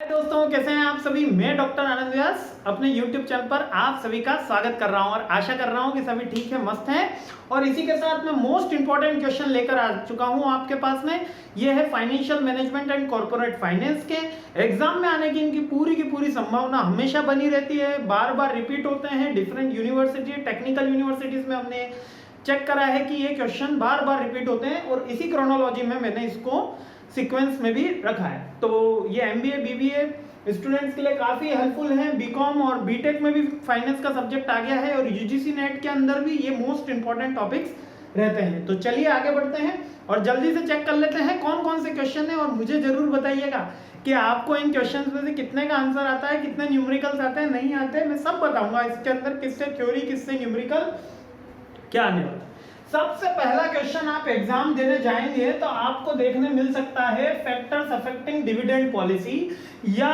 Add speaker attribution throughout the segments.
Speaker 1: हाय दोस्तों, कैसे हैं आप सभी। मैं डॉक्टर आनंद व्यास अपने YouTube चैनल पर आप सभी का स्वागत कर रहा हूं और आशा कर रहा हूं कि सभी ठीक है, मस्त हैं। और इसी के साथ मैं मोस्ट इंपॉर्टेंट क्वेश्चन लेकर आ चुका हूं आपके पास में। ये है financial management and corporate finance के एग्जाम में आने की इनकी पूरी की पूरी संभावना हमेशा बनी रहती है, बार बार रिपीट होते हैं। डिफरेंट यूनिवर्सिटी, टेक्निकल यूनिवर्सिटीज में हमने चेक करा है कि ये क्वेश्चन बार बार रिपीट होते हैं और इसी क्रोनोलॉजी में मैंने इसको सीक्वेंस में भी रखा है। तो ये एमबीए बीबीए स्टूडेंट्स के लिए काफी हेल्पफुल है। बीकॉम और बीटेक में भी फाइनेंस का सब्जेक्ट आ गया है और यूजीसी नेट के अंदर भी ये मोस्ट इंपॉर्टेंट टॉपिक्स रहते हैं। तो चलिए आगे बढ़ते हैं और जल्दी से चेक कर लेते हैं कौन कौन से क्वेश्चन है। और मुझे जरूर बताइएगा कि आपको इन क्वेश्चंस में से कितने का आंसर आता है, कितने न्यूमेरिकल्स आते हैं, नहीं आते हैं। मैं सब बताऊंगा इसके अंदर, किससे थ्योरी किससे न्यूमेरिकल क्या आने वाला। सबसे पहला क्वेश्चन आप एग्जाम देने जाएंगे तो आपको देखने मिल सकता है फैक्टर्स अफेक्टिंग डिविडेंड पॉलिसी, या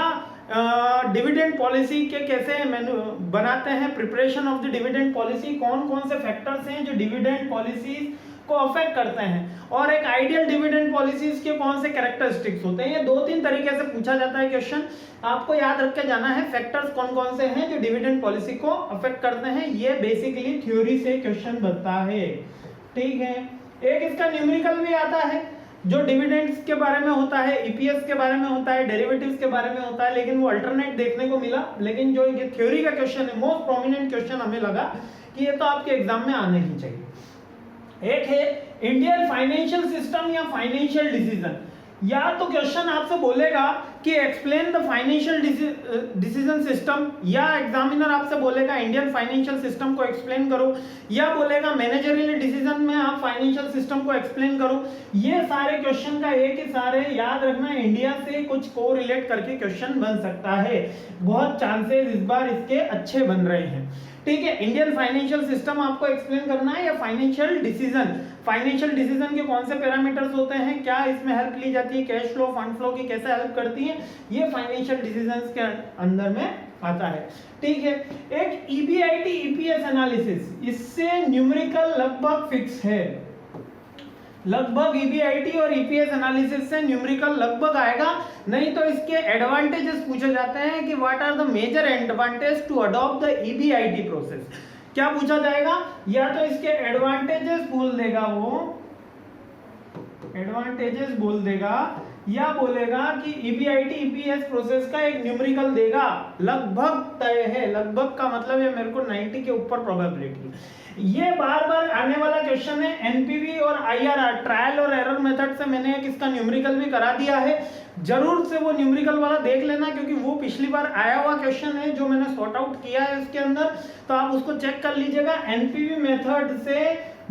Speaker 1: डिविडेंड पॉलिसी के कैसे बनाते हैं, preparation of the dividend policy, कौन कौन से फैक्टर्स हैं जो डिविडेंड पॉलिसी को अफेक्ट करते हैं, और एक आइडियल डिविडेंड पॉलिसीज के कौन से कैरेक्टरिस्टिक्स होते हैं। ये दो तीन तरीके से पूछा जाता है क्वेश्चन, आपको याद रख के जाना है फैक्टर्स कौन कौन से हैं जो डिविडेंड पॉलिसी को अफेक्ट करते हैं। ये बेसिकली थ्योरी से क्वेश्चन बनता है, ठीक है। एक इसका न्यूमेरिकल भी आता है जो डिविडेंड्स के बारे में होता है, ईपीएस के बारे में होता है, डेरिवेटिव्स के बारे में होता है, लेकिन वो अल्टरनेट देखने को मिला। लेकिन जो ये थ्योरी का क्वेश्चन है, मोस्ट प्रोमिनेंट क्वेश्चन हमें लगा कि ये तो आपके एग्जाम में आने ही चाहिए। एक है इंडियन फाइनेंशियल सिस्टम या फाइनेंशियल डिसीजन। या तो क्वेश्चन आपसे बोलेगा कि explain the financial decision system, या एग्जामिनर आपसे बोलेगा इंडियन फाइनेंशियल सिस्टम को एक्सप्लेन करो, या बोलेगा मैनेजरियल डिसीजन में आप फाइनेंशियल सिस्टम को एक्सप्लेन करो। ये सारे क्वेश्चन का एक ही सारे याद रखना, इंडिया से कुछ को रिलेट करके क्वेश्चन बन सकता है। बहुत चांसेस इस बार इसके अच्छे बन रहे हैं, ठीक है। इंडियन फाइनेंशियल सिस्टम आपको एक्सप्लेन करना है, या फाइनेंशियल डिसीजन, फाइनेंशियल डिसीजन के कौन से पैरामीटर्स होते हैं, क्या इसमें हेल्प ली जाती है, कैश फ्लो, फंड फ्लो की कैसे हेल्प करती है, ये फाइनेंशियल डिसीजंस के अंदर में आता है, ठीक है। एक ईबीआईटी ईपीएस एनालिसिस, इससे न्यूमेरिकल लगभग फिक्स है। लगभग ईबीआईटी और ईपीएस एनालिसिस से न्यूमेरिकल लगभग आएगा। नहीं तो इसके एडवांटेजेस पूछे जाते हैं कि what are the major advantage to adopt the EBIT process, क्या पूछा जाएगा। या तो इसके एडवांटेजेस बोल देगा, वो एडवांटेजेस बोल देगा, या बोलेगा कि ईबीआईटी ईपीएस प्रोसेस का एक न्यूमेरिकल देगा। लगभग तय है, लगभग का मतलब है मेरे को 90 के ऊपर प्रोबेबिलिटी। ये बार बार आने वाला क्वेश्चन है। एनपीवी और आईआरआर, ट्रायल और एरर मेथड से मैंने एक इसका न्यूमेरिकल भी करा दिया है। जरूर से वो न्यूमेरिकल वाला देख लेना, क्योंकि वो पिछली बार आया हुआ क्वेश्चन है जो मैंने सॉर्ट आउट किया है उसके अंदर, तो आप उसको चेक कर लीजिएगा। एनपीवी मेथड से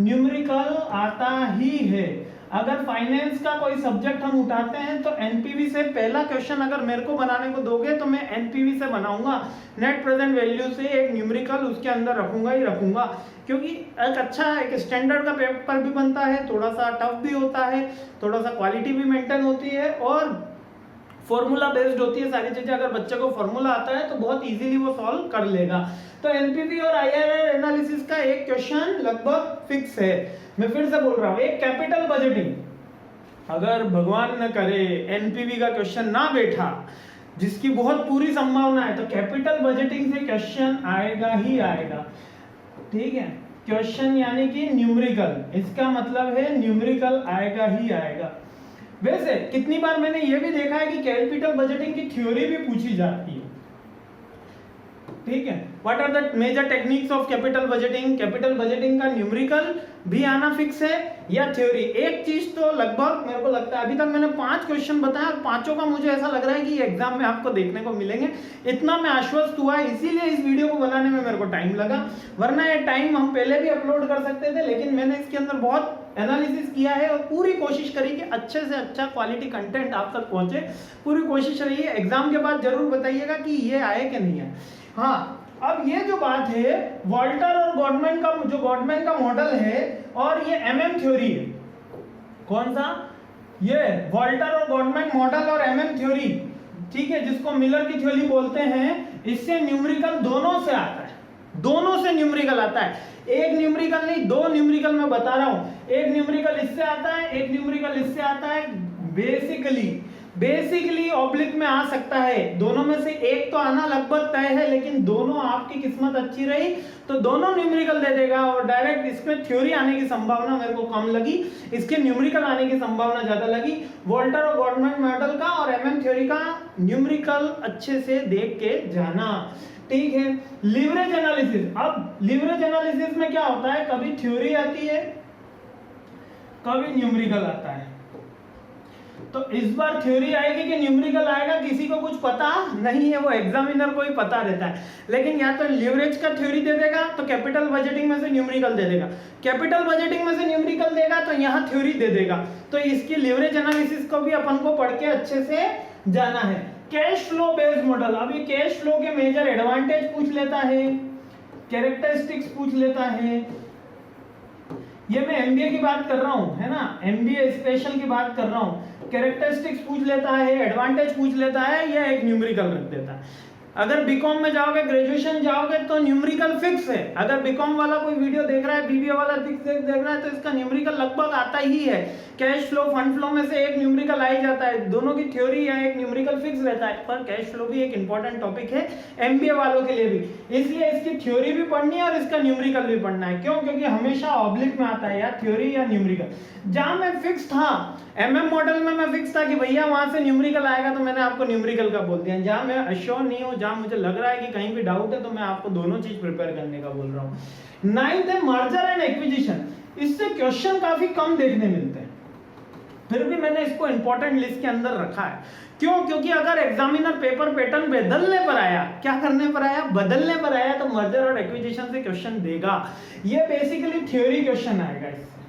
Speaker 1: न्यूमेरिकल आता ही है। अगर फाइनेंस का कोई सब्जेक्ट हम उठाते हैं तो एनपीवी से पहला क्वेश्चन अगर मेरे को बनाने को दोगे तो मैं एनपीवी से बनाऊंगा। नेट प्रेजेंट वैल्यू से एक न्यूमेरिकल उसके अंदर रखूंगा ही रखूंगा, क्योंकि एक अच्छा एक स्टैंडर्ड का पेपर भी बनता है, थोड़ा सा टफ भी होता है, थोड़ा सा क्वालिटी भी मेंटेन होती है और फॉर्मूला बेस्ड होती है सारी चीजें। अगर बच्चे को फॉर्मूला आता है तो बहुत इजीली वो सॉल्व कर लेगा। तो एनपीवी और आईआरआर एनालिसिस का एक क्वेश्चन लगभग फिक्स है। मैं फिर से बोल रहा हूं, एक कैपिटल बजटिंग, अगर भगवान न करे एनपीवी का क्वेश्चन ना बैठा, जिसकी बहुत पूरी संभावना है, तो कैपिटल बजटिंग से क्वेश्चन आएगा ही आएगा, ठीक है। क्वेश्चन यानी कि न्यूमेरिकल, इसका मतलब है न्यूमेरिकल आएगा ही आएगा। वैसे कितनी बार मैंने ये भी देखा है कि कैपिटल बजटिंग की थ्योरी भी पूछी जाती है, ठीक है। What are the major techniques of capital budgeting, capital budgeting का न्यूमेरिकल भी आना फिक्स है या थ्योरी। एक चीज तो लगभग मेरे को लगता है, अभी तक मैंने 5 क्वेश्चन बताया और पांचों का मुझे ऐसा लग रहा है कि एग्जाम में आपको देखने को मिलेंगे। इतना मैं आश्वस्त हुआ, इसीलिए इस वीडियो को बनाने में मेरे को टाइम लगा, वरना ये टाइम हम पहले भी अपलोड कर सकते थे। लेकिन मैंने इसके अंदर बहुत एनालिसिस किया है और पूरी कोशिश करी कि अच्छे से अच्छा क्वालिटी कंटेंट आप तक पहुंचे। पूरी कोशिश रही है। एग्जाम के बाद जरूर बताइएगा कि ये आए कि नहीं है। हाँ, अब ये जो बात है वॉल्टर और गॉडमैन का, जो गॉडमैन का मॉडल है और ये एमएम थ्योरी है, कौन सा, ये वॉल्टर और गॉडमैन मॉडल और एमएम थ्योरी, ठीक है, जिसको मिलर की थ्योरी बोलते हैं। इससे न्यूमेरिकल दोनों से आता है, दोनों से न्यूमेरिकल आता है। एक न्यूमेरिकल नहीं, 2 न्यूमेरिकल मैं बता रहा हूं। एक न्यूमेरिकल इससे आता है, एक न्यूमेरिकल इससे आता है। बेसिकली बेसिकली ऑब्लिक में आ सकता है, दोनों में से एक तो आना लगभग तय है, लेकिन दोनों आपकी किस्मत अच्छी रही तो दोनों न्यूमेरिकल दे देगा। और डायरेक्ट इसमें थ्योरी आने की संभावना मेरे को कम लगी, इसके न्यूमेरिकल आने की संभावना ज्यादा लगी। वोल्टर और गवर्नमेंट मॉडल का और एमएम थ्योरी का न्यूमेरिकल अच्छे से देख के जाना, ठीक है। लीवरेज एनालिसिस, अब लीवरेज एनालिसिस में क्या होता है, कभी थ्योरी आती है कभी न्यूमेरिकल आता है। तो इस बार थ्योरी आएगी कि न्यूमेरिकल आएगा किसी को कुछ पता नहीं है, वो एग्जामिनर को ही पता रहता है। लेकिन या तो लीवरेज का थ्योरी दे देगा तो कैपिटल बजटिंग में से न्यूमेरिकल दे देगा, कैपिटल बजटिंग में से न्यूमेरिकल देगा तो यहाँ थ्योरी दे देगा। तो इसकी लीवरेज एनालिसिस को भी अपन को पढ़ के अच्छे से जाना है। कैश फ्लो बेस्ड मॉडल, अभी कैश फ्लो के मेजर एडवांटेज पूछ लेता है, कैरेक्टरिस्टिक्स पूछ लेता है। ये मैं एमबीए की बात कर रहा हूं, है ना, एमबीए स्पेशल की बात कर रहा हूं। कैरेक्टरिस्टिक्स पूछ लेता है, एडवांटेज पूछ लेता है, या एक न्यूमेरिकल रख देता है। अगर बीकॉम में जाओगे, ग्रेजुएशन जाओगे तो न्यूमेरिकल फिक्स है। अगर बीकॉम वाला कोई वीडियो देख रहा है, बीबीए वाला फिक्स देख रहा है, तो इसका न्यूमेरिकल लगभग आता ही है। कैश फ्लो, फंड फ्लो में से एक न्यूमेरिकल आ ही जाता है, दोनों की थ्योरी या एक न्यूमेरिकल फिक्स रहता है। पर कैश फ्लो भी एक इंपॉर्टेंट टॉपिक है एमबीए वालों के लिए भी, इसलिए इसकी थ्योरी भी पढ़नी है और इसका न्यूमेरिकल भी पढ़ना है। क्यों? क्योंकि हमेशा ऑब्लिक में आता है या थ्योरी या न्यूमेरिकल। जहां मैं फिक्स था, एमएम मॉडल में मैं फिक्स था कि भैया वहां से न्यूमेरिकल आएगा, तो मैंने आपको न्यूमेरिकल का बोल दिया। जहां मैं अश्योर नहीं हूं, जहां मुझे लग रहा है कि कहीं भी डाउट है, तो मैं आपको दोनों चीज प्रिपेयर करने का बोल रहा हूं। 9th है मर्जर एंड एक्विजिशन, इससे क्वेश्चन काफी कम देखने मिलते हैं, फिर भी मैंने इसको इंपॉर्टेंट लिस्ट के अंदर रखा है। क्यों? क्योंकि अगर एग्जामिनर पेपर पैटर्न बदलने पर आया, क्या करने पर आया, बदलने पर आया, तो मर्जर और एक्विजिशन से क्वेश्चन देगा। ये बेसिकली थ्योरी क्वेश्चन आएगा इससे,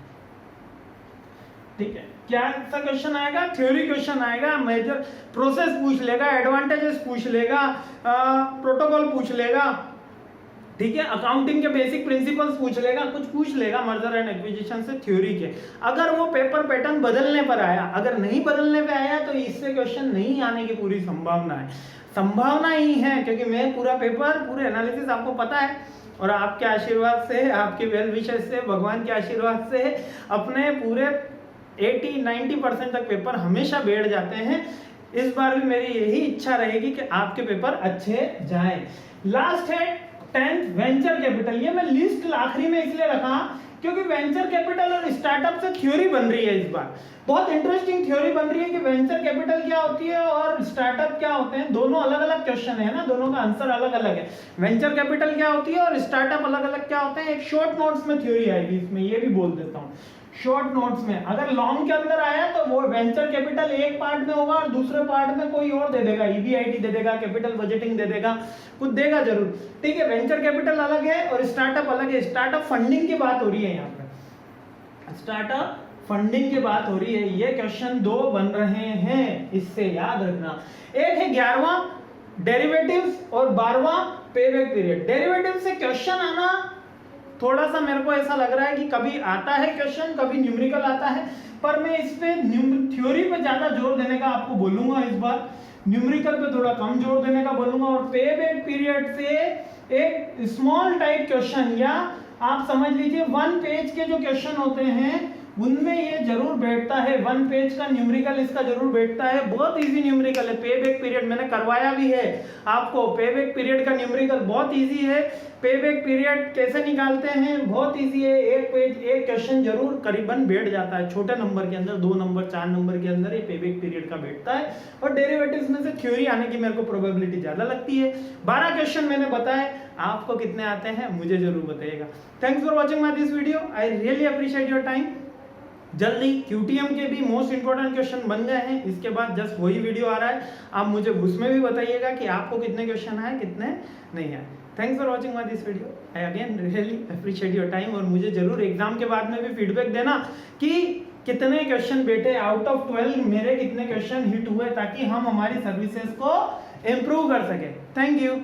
Speaker 1: ठीक है। क्या सा क्वेश्चन आएगा? थ्योरी क्वेश्चन आएगा। मेजर प्रोसेस पूछ लेगा, एडवांटेजेस पूछ लेगा, प्रोटोकॉल पूछ लेगा, ठीक है, अकाउंटिंग के बेसिक प्रिंसिपल्स पूछ लेगा, कुछ पूछ लेगा मर्जर एंड एक्विजिशन से थ्योरी के। अगर वो पेपर पैटर्न बदलने पर आया, अगर नहीं बदलने पे आया, तो इससे क्वेश्चन नहीं आने की पूरी संभावना है। संभावना ही है, क्योंकि मैं पूरा पेपर, पूरे एनालिसिस आपको पता है, और आपके आशीर्वाद से, आपके वेल विशेस से, भगवान के आशीर्वाद से अपने पूरे 80-90% तक पेपर हमेशा बैठ जाते हैं। इस बार भी मेरी यही इच्छा रहेगी कि आपके पेपर अच्छे जाएं। लास्ट है 10th वेंचर कैपिटल। ये मैं लिस्ट आखिरी में इसलिए रखा क्योंकि वेंचर कैपिटल और स्टार्टअप से थ्योरी बन रही है। इस बार बहुत इंटरेस्टिंग थ्योरी बन रही है कि वेंचर कैपिटल क्या होती है और स्टार्टअप क्या होते हैं। दोनों अलग अलग क्वेश्चन है ना, दोनों का आंसर अलग अलग है। वेंचर कैपिटल क्या होती है और स्टार्टअप अलग अलग क्या होते हैं। एक शॉर्ट नोट्स में थ्योरी आएगी इसमें, ये भी बोल देता हूँ। शॉर्ट नोट्स में अगर लॉन्ग के अंदर आया तो वो वेंचर कैपिटल एक पार्ट में होगा और दूसरे पार्ट में कोई और दे देगा, ईबीआईटी दे देगा, कैपिटल बजटिंग दे देगा, कुछ देगा जरूर, ठीक है। वेंचर कैपिटल अलग है और स्टार्टअप अलग है। स्टार्टअप फंडिंग की बात हो रही है यहाँ पे, स्टार्टअप फंडिंग की बात हो रही है। ये क्वेश्चन 2 बन रहे हैं, इससे याद रखना। एक है 11वां डेरिवेटिव्स और 12वां पेबैक पीरियड। डेरिवेटिव से क्वेश्चन आना थोड़ा सा मेरे को ऐसा लग रहा है कि कभी आता है क्वेश्चन, कभी न्यूमेरिकल आता है, पर मैं इस पे थ्योरी पे ज्यादा जोर देने का आपको बोलूंगा इस बार, न्यूमेरिकल पे थोड़ा कम जोर देने का बोलूंगा। और पेबैक पीरियड से एक स्मॉल टाइप क्वेश्चन, या आप समझ लीजिए 1 पेज के जो क्वेश्चन होते हैं उनमें ये जरूर बैठता है। 1 पेज का न्यूमेरिकल इसका जरूर बैठता है। बहुत इजी न्यूमेरिकल है। पेबैक पीरियड मैंने करवाया भी है आपको। पेबैक पीरियड का न्यूमेरिकल बहुत इजी है। पेबैक पीरियड कैसे निकालते हैं, बहुत इजी है। एक पेज एक क्वेश्चन जरूर करीबन बैठ जाता है, छोटे नंबर के अंदर, 2 नंबर 4 नंबर के अंदर ये पेबैक पीरियड का बैठता है। और डेरिवेटिव्स में से थ्योरी आने की मेरे को प्रोबेबिलिटी ज्यादा लगती है। 12 क्वेश्चन मैंने बताए, आपको कितने आते हैं मुझे जरूर बताइएगा। Thanks for watching my this video, I really appreciate your time. जल्दी क्यूटीएम के भी मोस्ट इंपोर्टेंट क्वेश्चन बन गए हैं, इसके बाद जस्ट वही वीडियो आ रहा है। आप मुझे उसमें भी बताइएगा कि आपको कितने क्वेश्चन आए, कितने नहीं आए। Thanks for watching my this video, I again really appreciate your time. और मुझे जरूर एग्जाम के बाद में भी फीडबैक देना कि कितने क्वेश्चन बेटे आउट ऑफ 12 मेरे कितने क्वेश्चन हिट हुए, ताकि हम हमारी सर्विसेज को इम्प्रूव कर सके। Thank you.